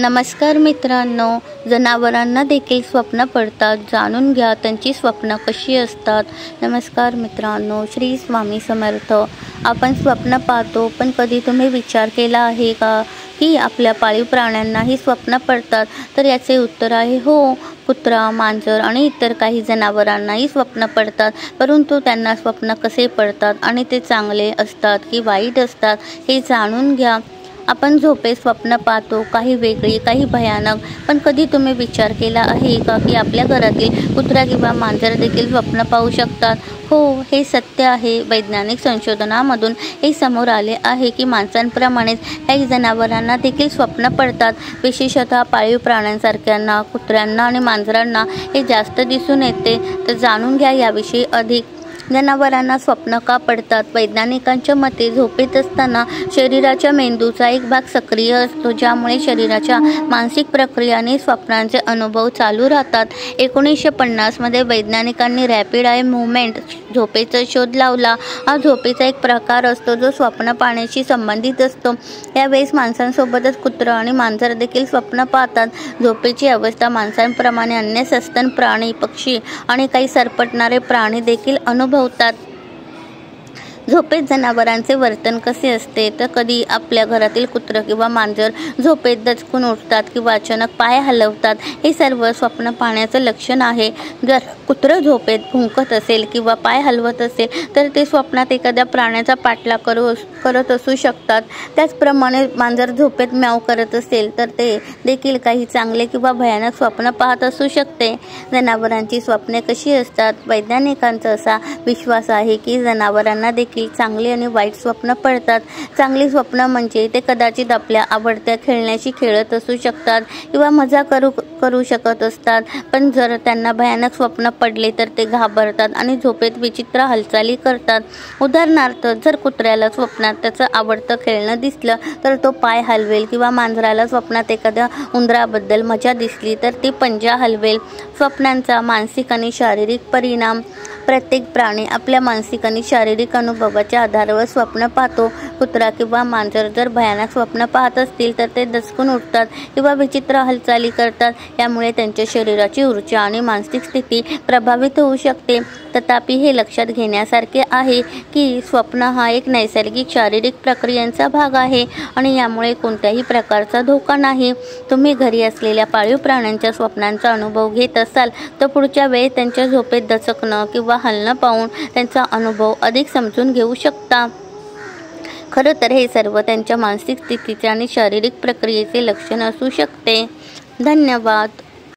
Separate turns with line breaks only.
नमस्कार मित्रांनो, जनावरांना देखील स्वप्न पडतात. जाणून घ्या त्यांची स्वप्न कशी असतात. नमस्कार मित्रांनो, श्री स्वामी समर्थ. आपण स्वप्न पाहतो, पण कधी तुम्ही विचार केला आहे का की आपल्या पाळीव प्राण्यांनाही स्वप्न पडतात? तर याचे उत्तर आहे हो. कुत्रा, मांजर आणि इतर काही जनावरांनाही स्वप्न पडतात. परंतु त्यांना स्वप्न कसे पडतात आणि ते चांगले असतात की वाईट असतात हे जाणून घ्या. आपण झोपेत स्वप्न पाहतो, काही वेगळी, काही भयानक. पण कधी तुम्ही विचार केला आहे का की आपल्या घरातील कुत्रा किंवा मांजर देखील स्वप्न पाहू शकतात? हो, हे सत्य आहे. वैज्ञानिक संशोधनामधून हे समोर आले आहे की माणसांप्रमाणेच काही जनावरांना देखील स्वप्न पडतात. विशेषतः पाळीव प्राण्यांसारख्यांना, कुत्र्यांना आणि मांजरांना हे जास्त दिसून येते. तर जाणून घ्या याविषयी अधिक. जनावरांना स्वप्न का पडतात? वैज्ञानिकांच्या मते झोपेत असताना शरीराच्या मेंदूचा एक भाग सक्रिय असतो, ज्यामुळे शरीराच्या मानसिक प्रक्रिया आणि स्वप्नांचे अनुभव चालू राहतात. 1950 मध्ये वैज्ञानिकांनी रॅपिड आय मूव्हमेंट झोपेचा शोध लावला. हा झोपेचा एक प्रकार असतो जो स्वप्न पाहण्याशी संबंधित असतो. यावेळेस माणसांसोबतच कुत्रा आणि मांजर देखील स्वप्न पाहतात. झोपेची अवस्था माणसांप्रमाणे अन्य सस्तन प्राणी, पक्षी आणि काही सरपटणारे प्राणी देखील अनुभवतात. झोपेत जनावरांचे वर्तन कसे असते? तर कधी आपल्या घरातील कुत्रा किंवा मांजर झोपेत दचकून उठतात किंवा अचानक पाय हलवतात. हे सर्व स्वप्न पाहण्याचं लक्षण आहे. जर कुत्रं झोपेत भुंकत असेल किंवा पाय हलवत असेल तर ते स्वप्नात एखाद्या प्राण्याचा पाठलाग करत असू शकतात. त्याचप्रमाणे मांजर झोपेत म्याव करत असेल तर ते देखील काही चांगले किंवा भयानक स्वप्न पाहत असू शकते. जनावरांची स्वप्ने कशी असतात? वैज्ञानिकांचा असा विश्वास आहे की जनावरांना देखील चांगली आणि वाईट स्वप्न पडतात. चांगली स्वप्न म्हणजे ते कदाचित आपल्या आवडत्या खेळण्याशी खेळत असू शकतात किंवा मजा करू शकत असतात. पण जर त्यांना भयानक स्वप्न पडले तर ते घाबरतात आणि झोपेत विचित्र हालचाली करतात. उदाहरणार्थ, जर कुत्र्याला स्वप्नात त्याचं आवडतं खेळणं दिसलं तर तो पाय हलवेल किंवा मांजराला स्वप्नात एखाद्या उंदराबद्दल मजा दिसली तर ती पंजा हलवेल. स्वप्नांचा मानसिक आणि शारीरिक परिणाम. प्रत्येक प्राणी आपल्या मानसिक आणि शारीरिक अनुभवाच्या आधारावर स्वप्न पाहतो. कुत्रा किंवा मांजर जर भयानक स्वप्न पाहत असतील तर ते दचकून उठतात किंवा विचित्र हालचाली करतात. यामुळे त्यांच्या शरीराची ऊर्जा आणि मानसिक स्थिती प्रभावित होऊ शकते. तथापि हे लक्षात घेण्यासारखे आहे की स्वप्न हा एक नैसर्गिक शारीरिक प्रक्रियांचा भाग आहे आणि यामुळे कोणत्याही प्रकारचा धोका नाही. तुम्ही घरी असलेल्या पाळीव प्राण्यांच्या स्वप्नांचा अनुभव घेत असाल तर पुढच्या वेळी त्यांच्या झोपेत दचकणं किंवा हलणं पाहून त्यांचा अनुभव अधिक समजून घेऊ शकता. खरं तर हे सर्व त्यांच्या मानसिक स्थितीचे आणि शारीरिक प्रक्रियेचे लक्षण असू शकते. धन्यवाद.